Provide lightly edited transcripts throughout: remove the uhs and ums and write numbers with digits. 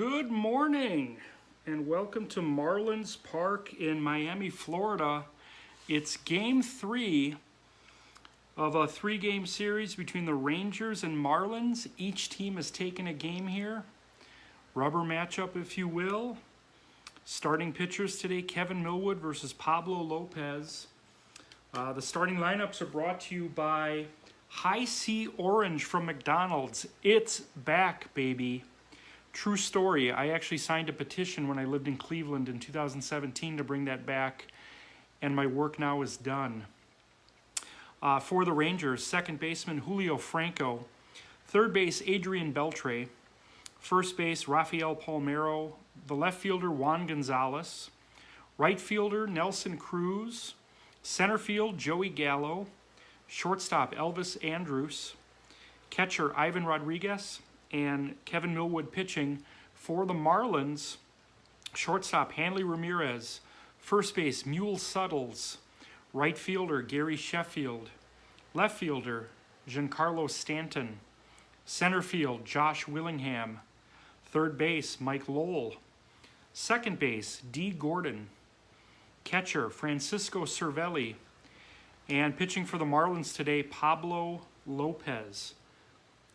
Good morning and welcome to Marlins Park in Miami, Florida. It's game 3 of a 3-game series between the Rangers and Marlins. Each team has taken a game here. Rubber matchup, if you will. Starting pitchers today, Kevin Millwood versus Pablo Lopez. The starting lineups are brought to you by High C Orange from McDonald's. It's back, baby. True story. I actually signed a petition when I lived in Cleveland in 2017 to bring that back, and my work now is done. For the Rangers, second baseman Julio Franco, third base Adrian Beltre, first base Rafael Palmeiro, the left fielder Juan Gonzalez, right fielder Nelson Cruz, center field Joey Gallo, shortstop Elvis Andrus, catcher Ivan Rodriguez, and Kevin Millwood pitching for the Marlins. Shortstop Hanley Ramirez, first base Mule Suttles, right fielder Gary Sheffield, left fielder Giancarlo Stanton, center field Josh Willingham, third base Mike Lowell, second base Dee Gordon, catcher Francisco Cervelli, and pitching for the Marlins today Pablo Lopez.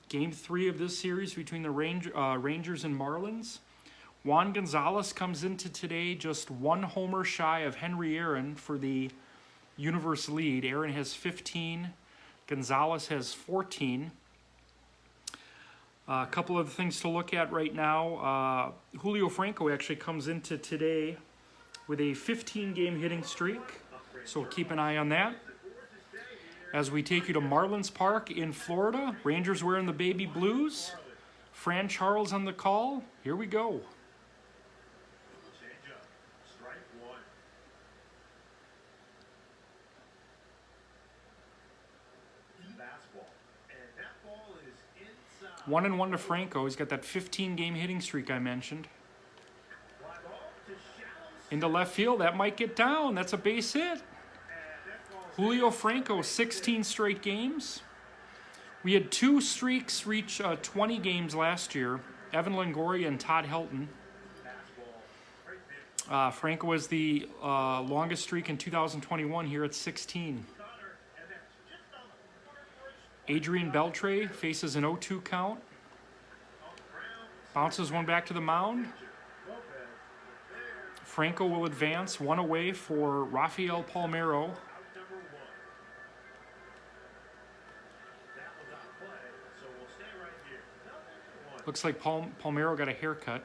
Game 3 of this series between the Rangers and Marlins. Juan Gonzalez comes into today just one homer shy of Henry Aaron for the universe lead. Aaron has 15. Gonzalez has 14. A couple of things to look at right now. Julio Franco actually comes into today with a 15-game hitting streak, so keep an eye on that. As we take you to Marlins Park in Florida, Rangers wearing the baby blues. Fran Charles on the call. Here we go. One and one to Franco. He's got that 15-game hitting streak I mentioned. Into left field. That might get down. That's a base hit. Julio Franco, 16 straight games. We had 2 streaks reach 20 games last year, Evan Longoria and Todd Helton. Franco was the longest streak in 2021 here at 16. Adrian Beltre faces an 0-2 count. Bounces one back to the mound. Franco will advance one away for Rafael Palmeiro. Looks like Palmeiro got a haircut.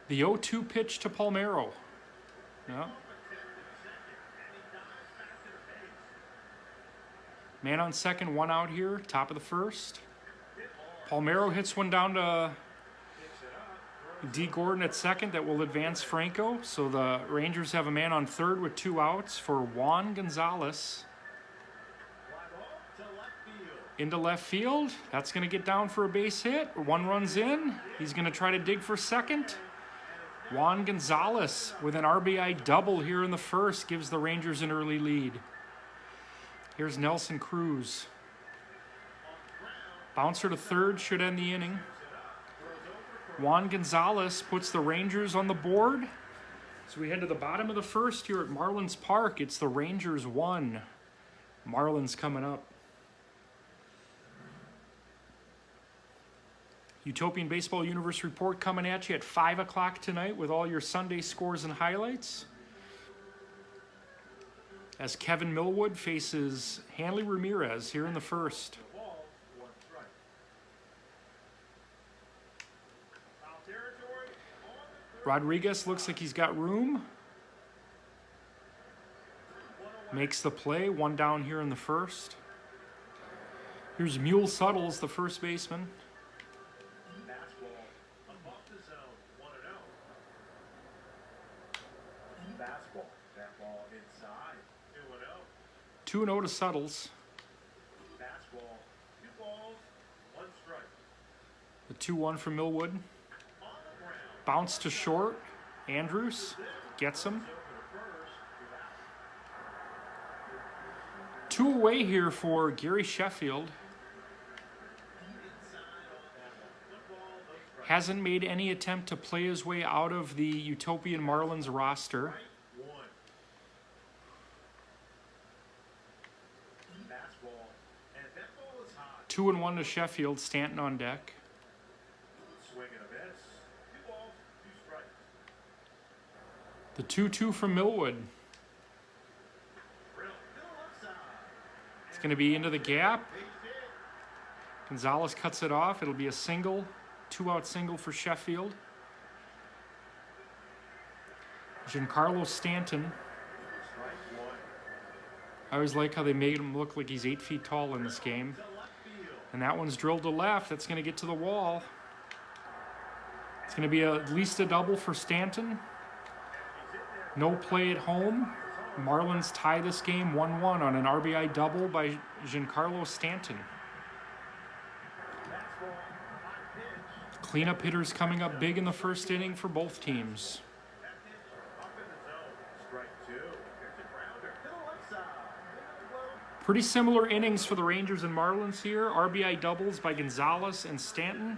The 0-2 pitch to Palmeiro. Yeah. Man on second, one out here, top of the first. Palmeiro hits one down to Dee Gordon at second that will advance Franco. So the Rangers have a man on third with 2 outs for Juan Gonzalez. Into left field. That's going to get down for a base hit. 1 runs in. He's going to try to dig for second. Juan Gonzalez with an RBI double here in the first gives the Rangers an early lead. Here's Nelson Cruz. Bouncer to third should end the inning. Juan Gonzalez puts the Rangers on the board. So we head to the bottom of the first here at Marlins Park. It's the Rangers 1. Marlins coming up. Utopian Baseball Universe report coming at you at 5 o'clock tonight with all your Sunday scores and highlights. As Kevin Millwood faces Hanley Ramirez here in the first. Rodriguez looks like he's got room. Makes the play, 1 down here in the first. Here's Mule Suttles, the first baseman. 2-0 to Suttles. The 2-1 from Millwood. Bounce to short. Andrus gets him. 2 away here for Gary Sheffield. Hasn't made any attempt to play his way out of the Utopian Marlins roster. 2-1 to Sheffield. Stanton on deck. The 2-2 from Millwood. It's going to be into the gap. Gonzalez cuts it off. It'll be a single, 2-out single for Sheffield. Giancarlo Stanton. I always like how they made him look like he's 8 feet tall in this game. And that one's drilled to left. That's going to get to the wall. It's going to be at least a double for Stanton. No play at home. Marlins tie this game 1-1 on an RBI double by Giancarlo Stanton. Cleanup hitters coming up big in the first inning for both teams. Pretty similar innings for the Rangers and Marlins here. RBI doubles by Gonzalez and Stanton.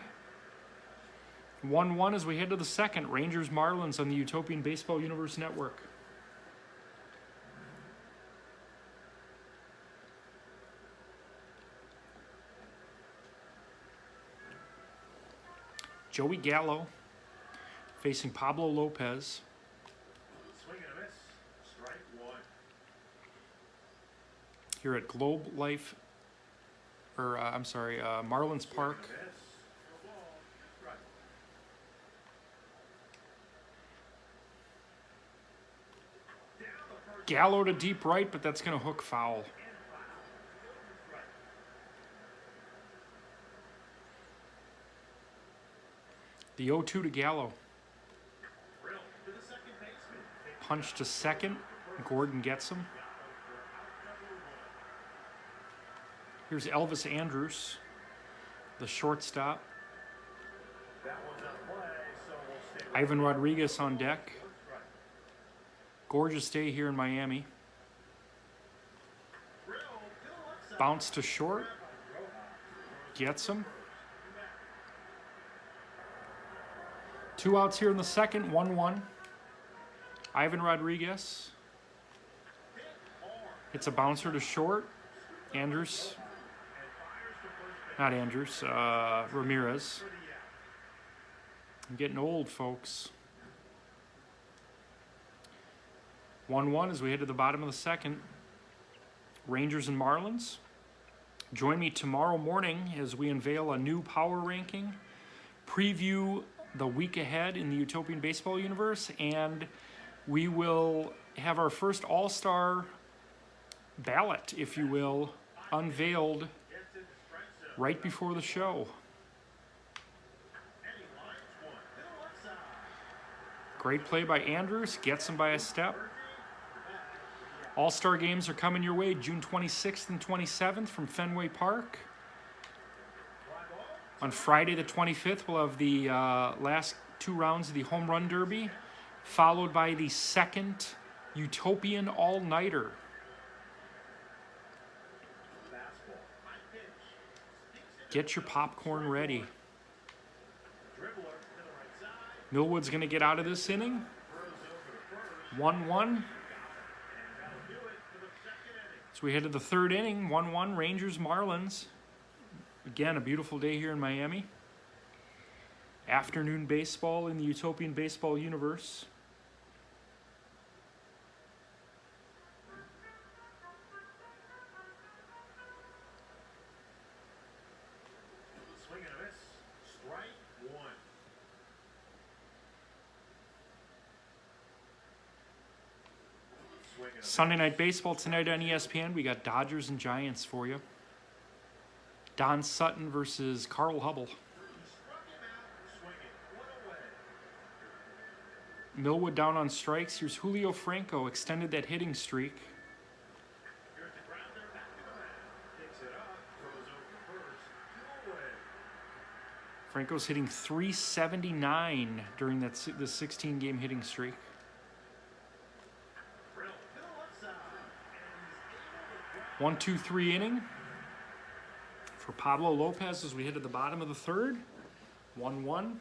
1-1 as we head to the second. Rangers Marlins on the Utopian Baseball Universe Network. Joey Gallo facing Pablo Lopez. Here at Marlins Park. Gallo to deep right, but that's going to hook foul. The 0-2 to Gallo. Punch to second. Gordon gets him. Here's Elvis Andrus, the shortstop. Ivan Rodriguez on deck. Gorgeous day here in Miami. Bounce to short. Gets him. 2 outs here in the second, 1-1. Ivan Rodriguez. It's a bouncer to short. Ramirez. I'm getting old, folks. 1-1 as we head to the bottom of the second. Rangers and Marlins. Join me tomorrow morning as we unveil a new power ranking, preview the week ahead in the Utopian Baseball Universe, and we will have our first All-Star ballot, if you will, unveiled right before the show. Great play by Andrews, gets him by a step. All-Star games are coming your way June 26th and 27th from Fenway Park. On Friday the 25th, we'll have the last 2 rounds of the Home Run Derby, followed by the second Utopian All-Nighter. Get your popcorn ready. Millwood's going to get out of this inning. 1-1. So we head to the third inning, 1-1, Rangers, Marlins. Again, a beautiful day here in Miami. Afternoon baseball in the Utopian Baseball Universe. Sunday Night Baseball tonight on ESPN. We got Dodgers and Giants for you. Don Sutton versus Carl Hubble. Millwood down on strikes. Here's Julio Franco, extended that hitting streak. Franco's hitting .379 during the 16-game hitting streak. 1-2-3 inning for Pablo Lopez as we head to the bottom of the third. 1-1.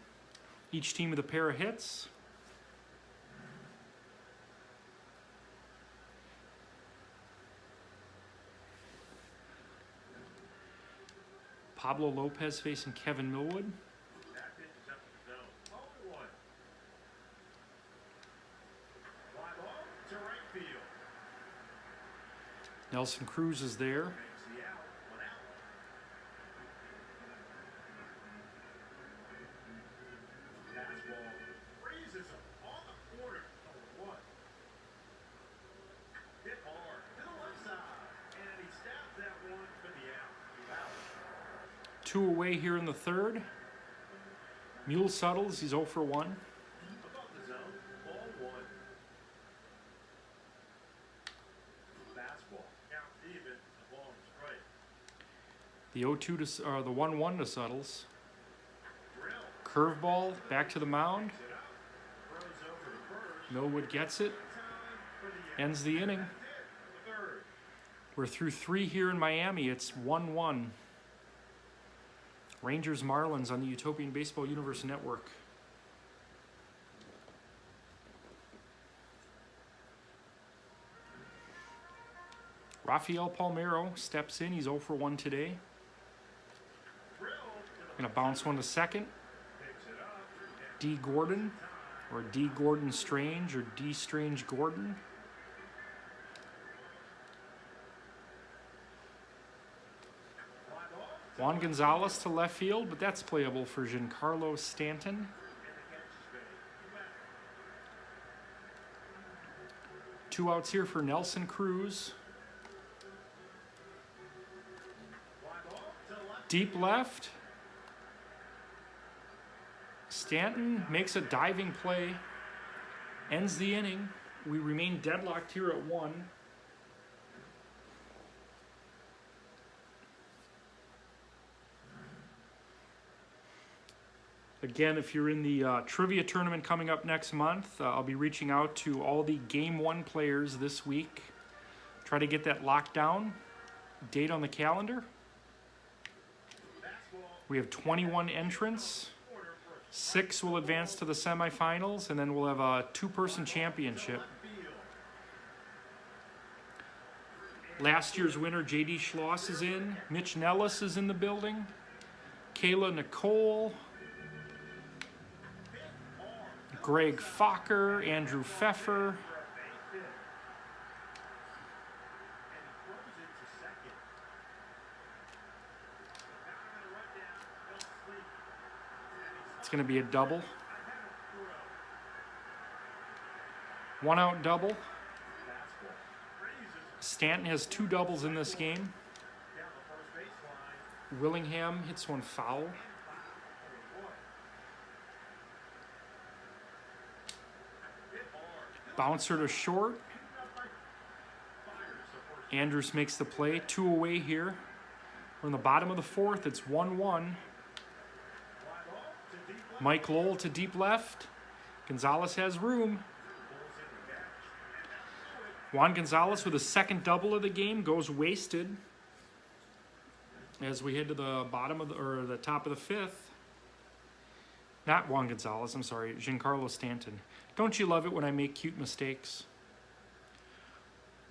Each team with a pair of hits. Pablo Lopez facing Kevin Millwood. Nelson Cruz is there. Two away here in the third. Mule Suttles, he's 0 for 1. The 0-2 to the 1-1 to Suttles. Curveball back to the mound. Millwood gets it. Ends the inning. We're through 3 here in Miami. It's 1-1. Rangers Marlins on the Utopian Baseball Universe Network. Rafael Palmeiro steps in. He's 0 for 1 today. Gonna bounce one to second. D. Gordon, or D. Gordon Strange, or D. Strange Gordon. Juan Gonzalez to left field, but that's playable for Giancarlo Stanton. Two outs here for Nelson Cruz. Deep left. Stanton makes a diving play, ends the inning. We remain deadlocked here at 1. Again, if you're in the trivia tournament coming up next month, I'll be reaching out to all the Game 1 players this week. Try to get that locked down. Date on the calendar. We have 21 entrants. 6 will advance to the semifinals, and then we'll have a 2-person championship. Last year's winner, J.D. Schloss, is in. Mitch Nellis is in the building. Kayla Nicole. Greg Fokker, Andrew Pfeffer. It's going to be a double. 1-out double. Stanton has 2 doubles in this game. Willingham hits one foul. Bouncer to short. Andrews makes the play. 2 away here. We're in the bottom of the 4th. It's 1-1. Mike Lowell to deep left. Gonzalez has room. Juan Gonzalez with a second double of the game goes wasted as we head to the bottom of the top of the 5th. Not Juan Gonzalez, I'm sorry, Giancarlo Stanton. Don't you love it when I make cute mistakes?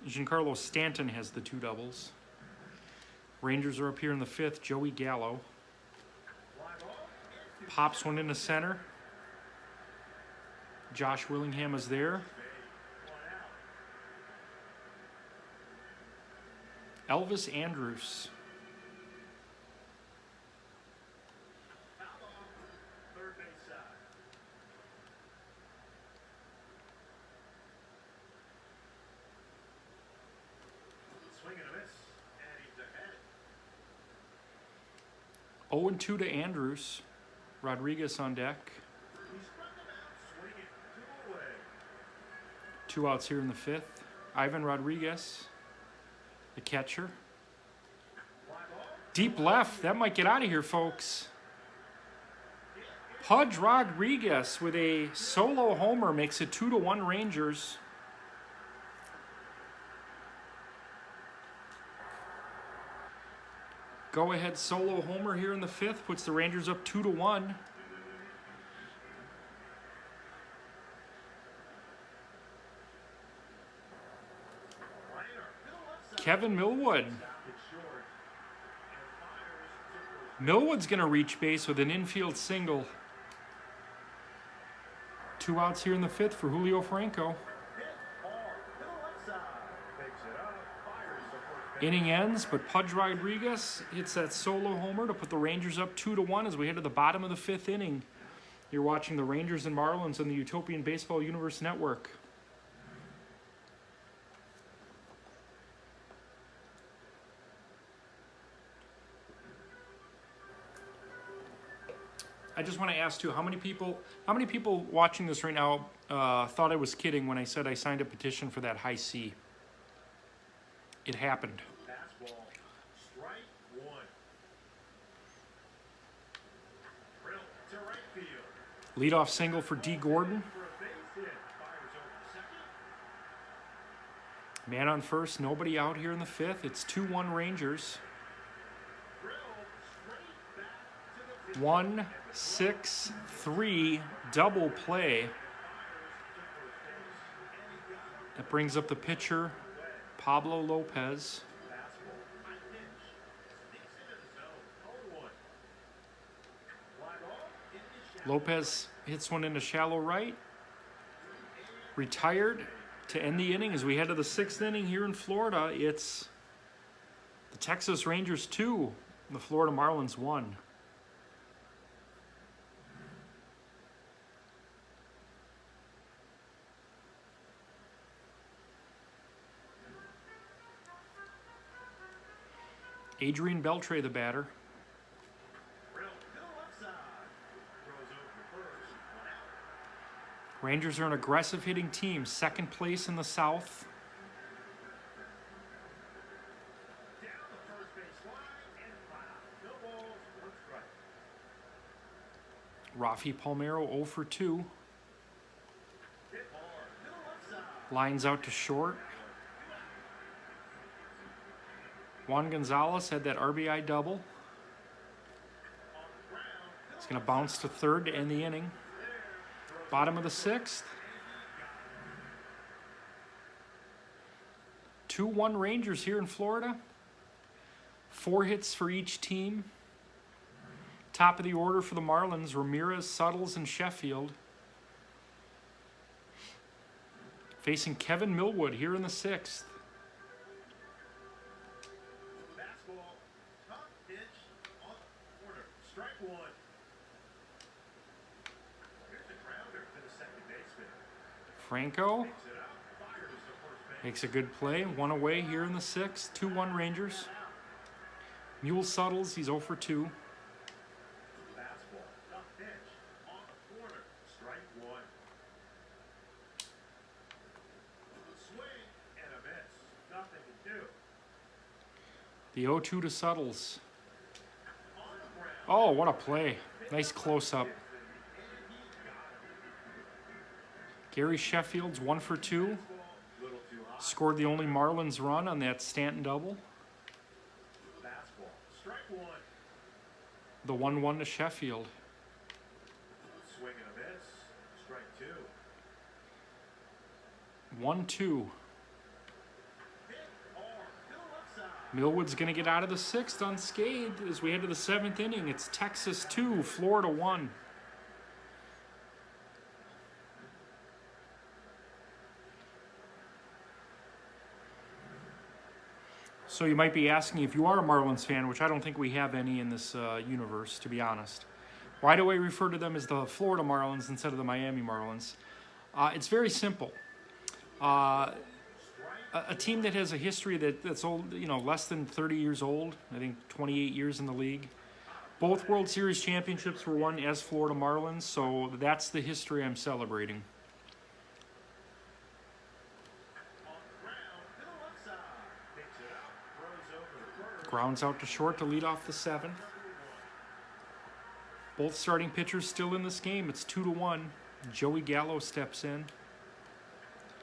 Giancarlo Stanton has the 2 doubles. Rangers are up here in the 5th. Joey Gallo pops one into center. Josh Willingham is there. Elvis Andrus. Swing and a miss, and he's ahead. 0-2 to Andrus. Rodriguez on deck. He struck him out, swinging 2 away. 2 outs here in the 5th. Ivan Rodriguez, the catcher. Deep left. That might get out of here, folks. Pudge Rodriguez with a solo homer makes it 2-1 Rangers. Go-ahead solo homer here in the fifth puts the Rangers up 2-1. Kevin Millwood. Millwood's going to reach base with an infield single. 2 outs here in the fifth for Julio Franco. Inning ends, but Pudge Rodriguez hits that solo homer to put the Rangers up 2-1 as we head to the bottom of the fifth inning. You're watching the Rangers and Marlins on the Utopian Baseball Universe Network. I just want to ask too, how many people watching this right now thought I was kidding when I said I signed a petition for that high C? It happened. Fastball, strike one. Drill to right field. Leadoff single for D. Gordon. For a base hit. Fires over second. Man on first, nobody out here in the fifth. It's 2-1 Rangers. Drill straight back to the 1-6-3 double play. That brings up the pitcher, Pablo Lopez. fastball. High pitch. Sneaks into the zone. 0-1. Fly ball in the shallow. Lopez hits one into shallow right. Retired to end the inning as we head to the sixth inning here in Florida. It's the Texas Rangers 2, the Florida Marlins 1. Adrian Beltre, the batter. Drill to the left side. Throws over to first. 1 out. Rangers are an aggressive hitting team, second place in the South. Down the first base line and foul. No balls, 1 strike. Rafi Palmeiro 0 for 2. Hit hard to the left side. Lines out to short. Juan Gonzalez had that RBI double. On the ground. He's going to bounce to third to end the inning. Bottom of the sixth. 2-1 Rangers here in Florida. 4 hits for each team. Top of the order for the Marlins, Ramirez, Suttles, and Sheffield. Facing Kevin Millwood here in the sixth. Fastball, top pitch on the corner. Strike 1. Here's a grounder to the second baseman. Franco Picks it up, fires to first base. makes a good play. 1 away here in the sixth. 2-1 Rangers. Mule Suttles, he's 0 for 2. Fastball, top pitch on the corner. Strike 1. Swing and a miss. Nothing to do. The 0-2 to Suttles. On the ground. Oh, what a play. Nice close-up. Gary Sheffield's 1 for 2. Little too high. Scored the only Marlins run on that Stanton double. Fastball, strike 1. The 1-1 to Sheffield. Swing and a miss. Strike 2. 1-2. Hit hard to the left side. Millwood's going to get out of the sixth unscathed as we head to the seventh inning. It's Texas 2, Florida 1. So you might be asking, if you are a Marlins fan, which I don't think we have any in this universe, to be honest, why do I refer to them as the Florida Marlins instead of the Miami Marlins? It's very simple. A team that has a history that's old, less than 30 years old, I think 28 years in the league. Both World Series championships were won as Florida Marlins, so that's the history I'm celebrating. On the ground to the left side. Picks it up. Throws over the first. Grounds out to short to lead off the seventh. Both starting pitchers still in this game. It's 2-1. Joey Gallo steps in.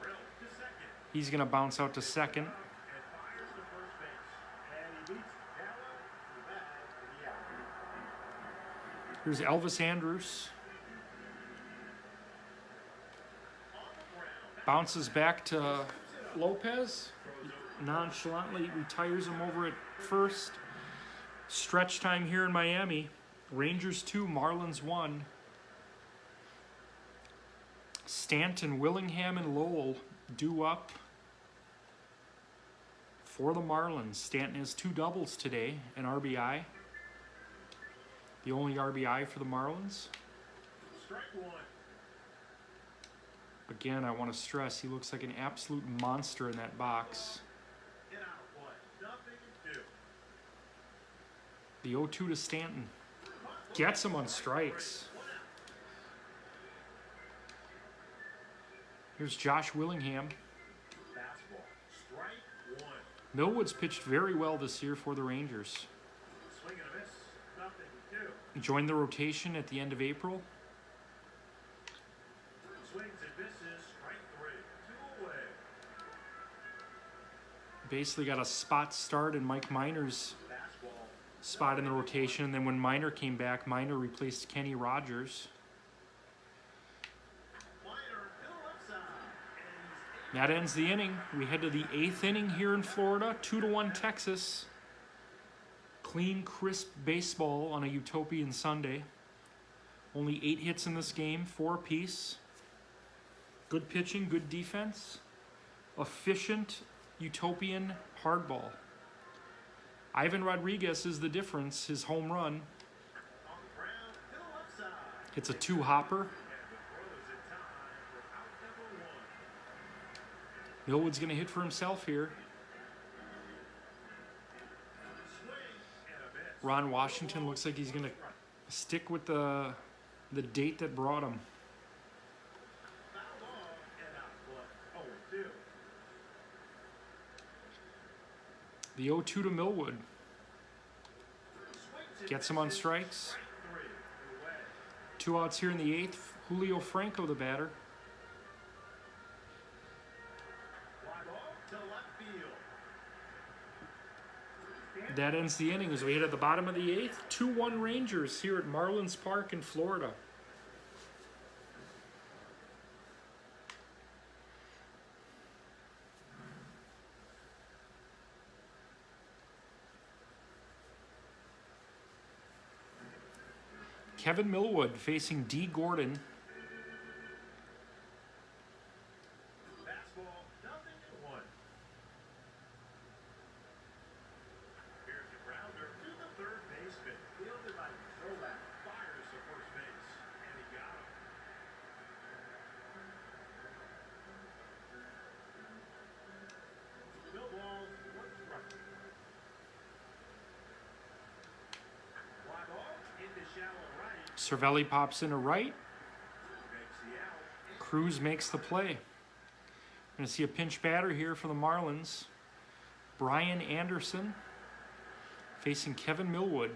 Drill to second. He's going to bounce out to second. And fires to first base. And he beats Gallo to the bag. Here's Elvis Andrus. Bounces back to Lopez. Nonchalantly retires him over at first. Stretch time here in Miami. Rangers 2, Marlins 1. Stanton, Willingham, and Lowell due up for the Marlins. Stanton has 2 doubles today, an RBI. The only RBI for the Marlins. Strike one. Again, I want to stress, he looks like an absolute monster in that box. Get out of play. Nothing to do. The 0-2 to Stanton. Gets him on strikes. One out. Here's Josh Willingham. Fastball. Strike one. Millwood's pitched very well this year for the Rangers. Swing and a miss. Nothing to do. He joined the rotation at the end of April. Swings and misses. Strike three. 2 away. Basically got a spot start in Mike Minor's Fastball. spot in the rotation. And then when Minor came back, Minor replaced Kenny Rogers. Minor to the left side. And That ends the inning. We head to the 8th inning here in Florida. 2-1 Texas. Clean, crisp baseball on a Utopian Sunday. Only 8 hits in this game, 4 apiece. Good pitching, good defense. Efficient Utopian hardball. Ivan Rodriguez is the difference. His home run. on the ground to the left side. It's a 2-hopper. And the throw is in time for out number one. Millwood's going to hit for himself here. Swing and a miss. Ron Washington looks like he's going to stick with the date that brought him. Foul ball and out of play. 0-2. The 0-2 to Millwood. Swings and Gets him on misses. strikes. Strike three. Away. 2 outs here in the 8th. Julio Franco, the batter. Fly ball to left field. That ends the inning as we hit at the bottom of the 8th. 2-1 Rangers here at Marlins Park in Florida. Kevin Millwood facing D. Gordon. Fastball, 0-1. Here's the grounder to the third baseman. Fielded by Throwback. Fires to first base. And he got him. No balls, 1 strike. Fly ball into shallow right. Cervelli pops into right. Makes the out. Cruz makes the play. Going to see a pinch batter here for the Marlins. Brian Anderson facing Kevin Millwood.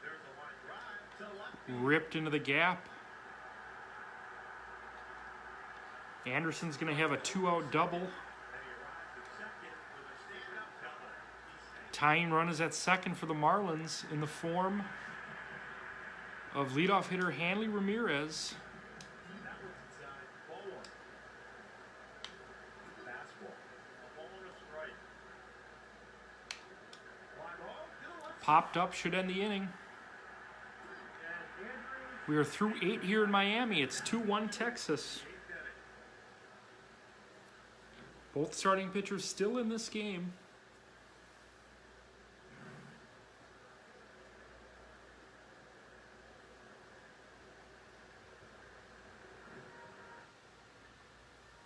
There's a line drive to left field. Ripped into the gap. Anderson's going to have a 2-out double. And he arrives at second with a stand-up double. He's Tying run is at second for the Marlins in the form of leadoff hitter Hanley Ramirez. that one's inside. Ball one. Fastball. A ball and a strike. Fly ball to the left. Popped up, should end the inning. And Andrews. We are through 8 here in Miami. It's 2-1 Texas. 8th inning. Both starting pitchers still in this game.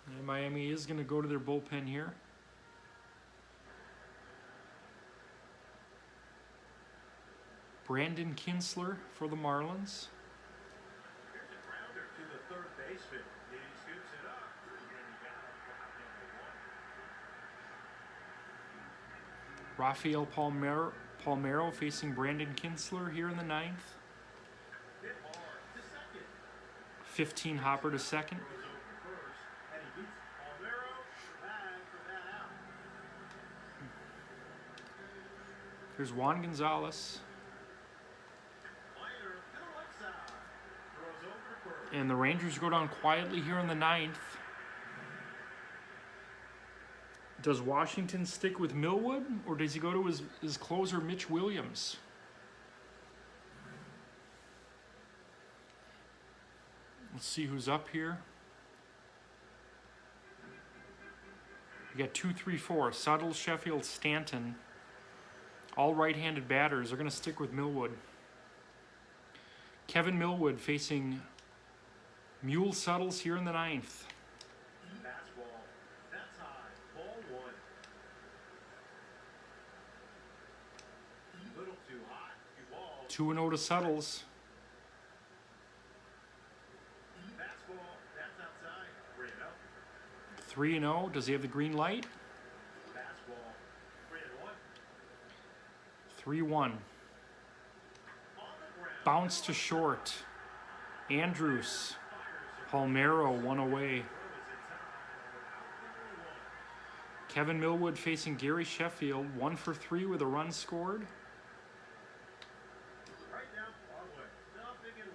And Miami is going to go to their bullpen here. Brandon Kinsler for the Marlins. Here's a grounder to the third baseman. He scoops it up. And he got him for out number one. Rafael Palmeiro facing Brandon Kinsler here in the 9th. Hit hard to second. 15 hopper to second. Throws over first. And he beats Palmero. Bag for that out. Here's Juan Gonzalez. And the Rangers go down quietly here in the ninth. Does Washington stick with Millwood, or does he go to his closer, Mitch Williams? Let's see who's up here. We got 2, 3, 4. Suttles, Sheffield, Stanton. All right-handed batters. They're going to stick with Millwood. Kevin Millwood facing Mule Suttles here in the ninth. Fastball. That's high. Ball 1. Little too hot. 2 balls. 2-0 to Suttles. Fastball. That's outside. 3-0. 3-0. Does he have the green light? Fastball. 3-1. 3-1. On the ground. Bounce to short. Andrews. Palmero, 1 away. Kevin Millwood facing Gary Sheffield, 1 for 3 with a run scored. Right now, Barwood. Nothing in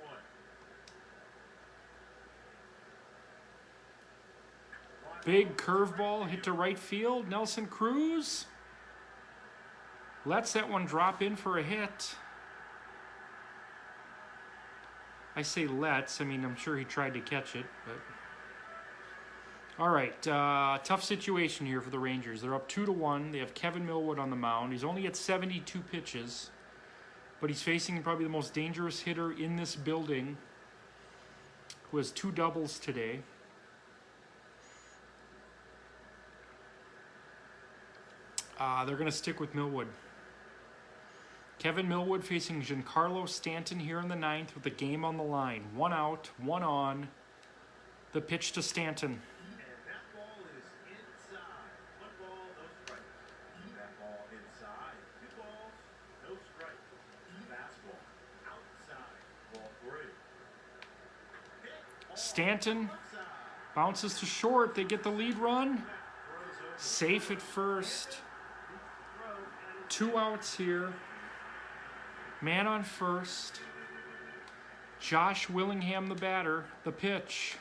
1. Big curveball hit to right field. Nelson Cruz lets that one drop in for a hit. I say lets. I mean, I'm sure he tried to catch it, but all right. Tough situation here for the Rangers. They're up 2-1. They have Kevin Millwood on the mound. He's only at 72 pitches, but he's facing probably the most dangerous hitter in this building, who has 2 doubles today. They're going to stick with Millwood. Kevin Millwood facing Giancarlo Stanton here in the ninth with the game on the line. 1 out, 1 on. The pitch to Stanton. And that ball is inside. 1 ball, no strike. That ball inside. 2 balls, no strike. Fastball outside. Ball 3. Hit all Stanton outside. bounces to short. They get the lead run. Throws over. Safe at first. Throw and 2 outs here. Man on first. Josh Willingham, the batter. The pitch.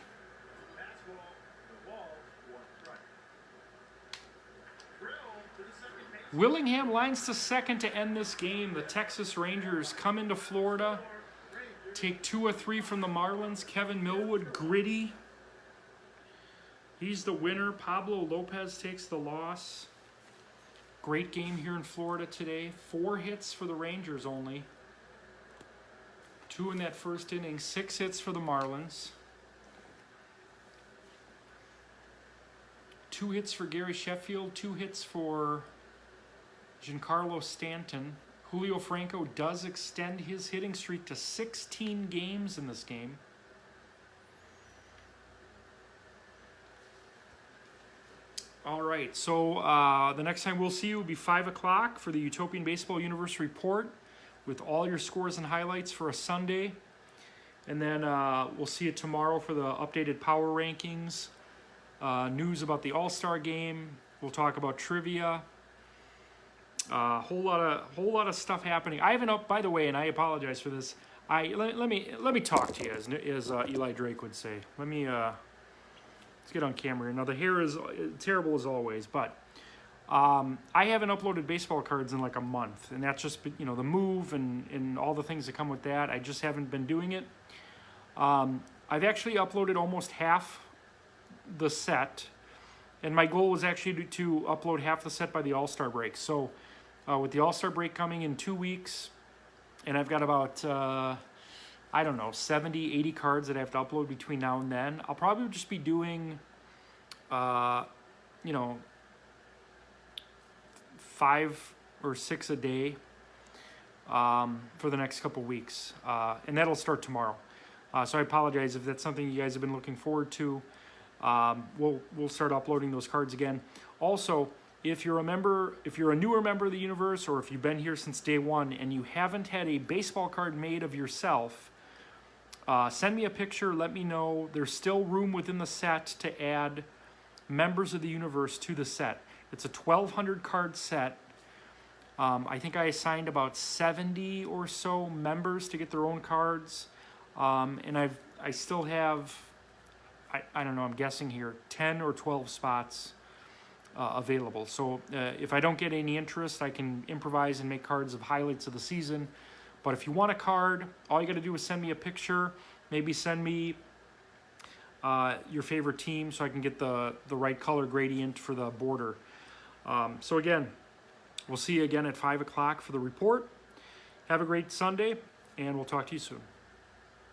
fastball. The wall. 1 strike. Drill to the second base. Willingham lines to second to end this game. The Texas Rangers come into Florida, take 2 of 3 from the Marlins. Kevin Millwood, gritty. He's the winner. Pablo Lopez takes the loss. Great game here in Florida today. 4 hits for the Rangers only. 2 in that first inning. 6 hits for the Marlins. 2 hits for Gary Sheffield. 2 hits for Giancarlo Stanton. Julio Franco does extend his hitting streak to 16 games in this game. All right, so the next time we'll see you will be 5 o'clock for the Utopian Baseball Universe report with all your scores and highlights for a Sunday. And then we'll see you tomorrow for the updated power rankings, news about the All-Star game. We'll talk about trivia. Whole lot of stuff happening. I haven't by the way, and I apologize for this. Let me talk to you, as Eli Drake would say. Let's get on camera here. Now, the hair is terrible as always, but I haven't uploaded baseball cards in like a month, and that's just, the move and all the things that come with that. I just haven't been doing it. I've actually uploaded almost half the set, and my goal was actually to upload half the set by the All-Star break. So with the All-Star break coming in 2 weeks, and I've got about 70, 80 cards that I have to upload between now and then. I'll probably just be doing, 5 or 6 a day for the next couple weeks. And that'll start tomorrow. So I apologize if that's something you guys have been looking forward to. We'll start uploading those cards again. Also, if you're a newer member of the universe, or if you've been here since day one and you haven't had a baseball card made of yourself, send me a picture. Let me know. There's still room within the set to add members of the universe to the set. It's a 1,200 card set. I think I assigned about 70 or so members to get their own cards, and I still have, I don't know, I'm guessing here, 10 or 12 spots available. So if I don't get any interest, I can improvise and make cards of highlights of the season. But if you want a card, all you got to do is send me a picture. Maybe send me your favorite team so I can get the right color gradient for the border. So again, we'll see you again at 5 o'clock for the report. Have a great Sunday, and we'll talk to you soon.